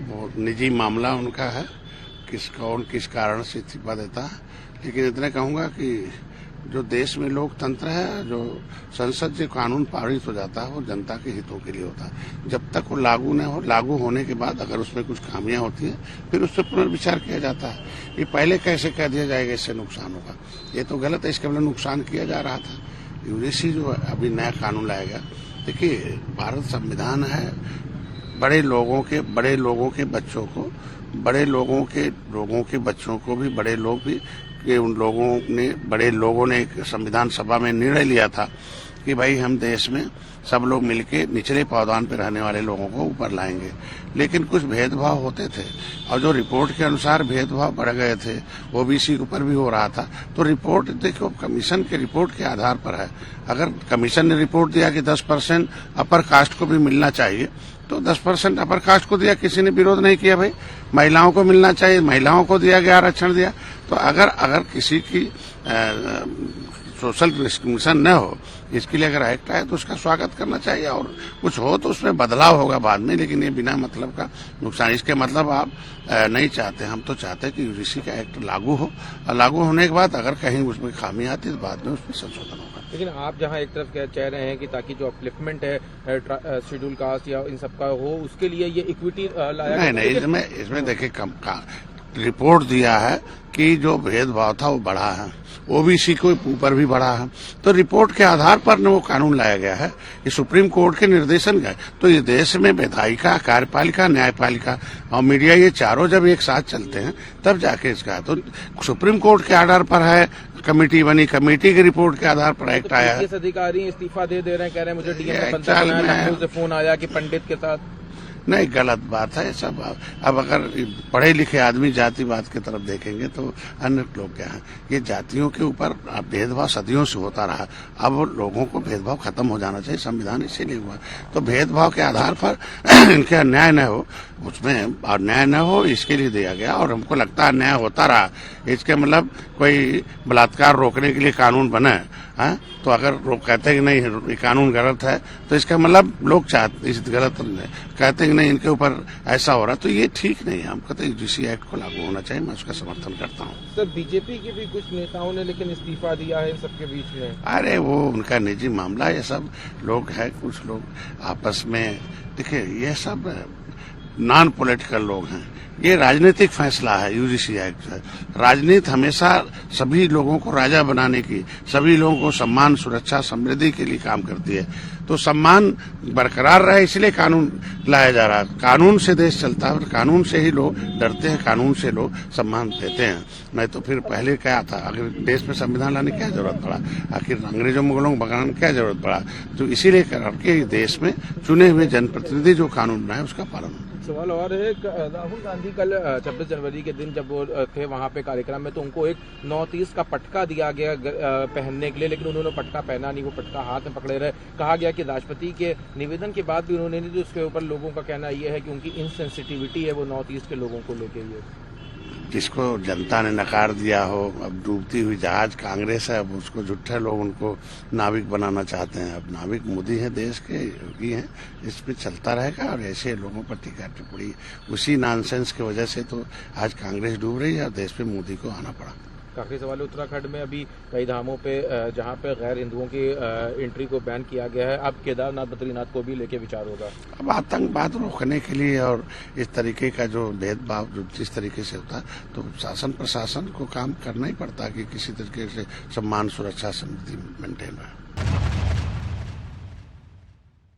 वो निजी मामला उनका है, कौन किस कारण से इस्तीफा देता है। लेकिन इतने कहूंगा कि जो देश में लोकतंत्र है, जो संसद से कानून पारित हो जाता है वो जनता के हितों के लिए होता है। जब तक वो लागू न हो, लागू होने के बाद अगर उसमें कुछ खामियां होती हैं फिर उस पर पुनर्विचार किया जाता है। ये पहले कैसे कह दिया जाएगा इससे नुकसान होगा, ये तो गलत है। इसके मतलब नुकसान किया जा रहा था। यूजीसी जो अभी नया कानून लाया गया, देखिए भारत संविधान है, बड़े लोगों के बच्चों को, बड़े लोगों के बच्चों को भी बड़े लोग भी कि बड़े लोगों ने एक संविधान सभा में निर्णय लिया था कि भाई हम देश में सब लोग मिलके निचले पावदान पर रहने वाले लोगों को ऊपर लाएंगे। लेकिन कुछ भेदभाव होते थे और जो रिपोर्ट के अनुसार भेदभाव बढ़ गए थे, ओबीसी के ऊपर भी हो रहा था। तो रिपोर्ट देखो, कमीशन के रिपोर्ट के आधार पर है। अगर कमीशन ने रिपोर्ट दिया कि 10% अपर कास्ट को भी मिलना चाहिए, तो 10% अपर कास्ट को दिया, किसी ने विरोध नहीं किया। भाई महिलाओं को मिलना चाहिए, महिलाओं को दिया गया, आरक्षण दिया। तो अगर किसी की सोशल डिस्क्रिमिनेशन न हो, इसके लिए अगर एक्ट आए तो उसका स्वागत करना चाहिए, और कुछ हो तो उसमें बदलाव होगा बाद में। लेकिन ये बिना मतलब का नुकसान, इसके मतलब आप नहीं चाहते। हम तो चाहते हैं कि यूजीसी का एक्ट लागू हो, और लागू होने के बाद अगर कहीं उसमें खामी आती है तो बाद में उसमें संशोधन होगा। लेकिन आप जहां एक तरफ कह रहे हैं कि ताकि जो अपलिफ्टमेंट है शेड्यूल कास्ट या इन सबका हो, उसके लिए ये इक्विटी लाया नहीं, इसमें देखिए रिपोर्ट दिया है कि जो भेदभाव था वो बढ़ा है, ओबीसी को ऊपर भी बढ़ा है। तो रिपोर्ट के आधार पर न वो कानून लाया गया है, ये सुप्रीम कोर्ट के निर्देशन का है। तो ये देश में विधायिका, कार्यपालिका, न्यायपालिका और मीडिया, ये चारों जब एक साथ चलते हैं तब जाके इसका, तो सुप्रीम कोर्ट के आधार पर है, कमेटी बनी, कमेटी की रिपोर्ट के आधार पर एक्ट आया है। अधिकारी इस्तीफा दे रहे हैं, कह रहे हैं मुझे डीएम का बंदा बनाया, लखनऊ से फोन आया कि पंडित के साथ। नहीं, गलत बात है सब। अब अगर पढ़े लिखे आदमी जातिवाद की तरफ देखेंगे तो अन्य लोग क्या हैं, ये जातियों के ऊपर भेदभाव सदियों से होता रहा। अब लोगों को भेदभाव खत्म हो जाना चाहिए, संविधान इसीलिए हुआ। तो भेदभाव के आधार पर इनका न्याय न हो, उसमें और न्याय न हो इसके लिए दिया गया, और हमको लगता है न्याय होता रहा। इसके मतलब कोई बलात्कार रोकने के लिए कानून बना है, तो अगर लोग कहते हैं कि नहीं कानून गलत है, तो इसका मतलब लोग चाहते इस गलत कहते हैं कि नहीं इनके ऊपर ऐसा हो रहा, तो ये ठीक नहीं है। हम कहते हैं यूजीसी एक्ट को लागू होना चाहिए, मैं उसका समर्थन करता हूँ। सर, बीजेपी के भी कुछ नेताओं ने लेकिन इस्तीफा दिया है इन सबके बीच में। अरे वो उनका निजी मामला, ये सब लोग है, कुछ लोग आपस में, देखिए ये सब नॉन पॉलिटिकल लोग हैं, ये राजनीतिक फैसला है। यूजीसी एक्ट है, राजनीति हमेशा सभी लोगों को राजा बनाने की, सभी लोगों को सम्मान, सुरक्षा, समृद्धि के लिए काम करती है। तो सम्मान बरकरार रहे इसलिए कानून लाया जा रहा है। कानून से देश चलता है और कानून से ही लोग डरते हैं, कानून से लोग सम्मान देते हैं। नहीं तो फिर पहले क्या था, अगर देश में संविधान लाने क्या जरूरत पड़ा, आखिर अंग्रेजों मुगलों को भगाने क्या जरूरत पड़ा। तो इसीलिए करके देश में चुने हुए जनप्रतिनिधि जो कानून बनाए उसका पालन। सवाल और है, राहुल गांधी कल 26 जनवरी के दिन जब वो थे वहां पे कार्यक्रम में, तो उनको एक नॉर्थ ईस्ट का पटका दिया गया पहनने के लिए, लेकिन उन्होंने पटका पहना नहीं, वो पटका हाथ में पकड़े रहे। कहा गया कि राष्ट्रपति के निवेदन के बाद भी उन्होंने नहीं, तो उसके ऊपर लोगों का कहना यह है कि उनकी इनसेंसिटिविटी है वो नॉर्थ ईस्ट के लोगों को लेके। ये जिसको जनता ने नकार दिया हो, अब डूबती हुई जहाज कांग्रेस है, अब उसको झूठे लोग उनको नाविक बनाना चाहते हैं। अब नाविक मोदी है, देश के योगी हैं, इस पे चलता रहेगा। और ऐसे लोगों पर टीका टिप्पणी, उसी नॉनसेंस की वजह से तो आज कांग्रेस डूब रही है और देश पे मोदी को आना पड़ा। काफी सवाल है, उत्तराखंड में अभी कई धामों पे जहां पे गैर हिंदुओं की एंट्री को बैन किया गया है, अब केदारनाथ, बद्रीनाथ को भी लेके विचार होगा। अब आतंकवाद रोकने के लिए और इस तरीके का जो भेदभाव जो जिस तरीके से होता है, तो शासन प्रशासन को काम करना ही पड़ता है कि किसी तरीके से सम्मान, सुरक्षा, समृद्धि मेंटेन रहे।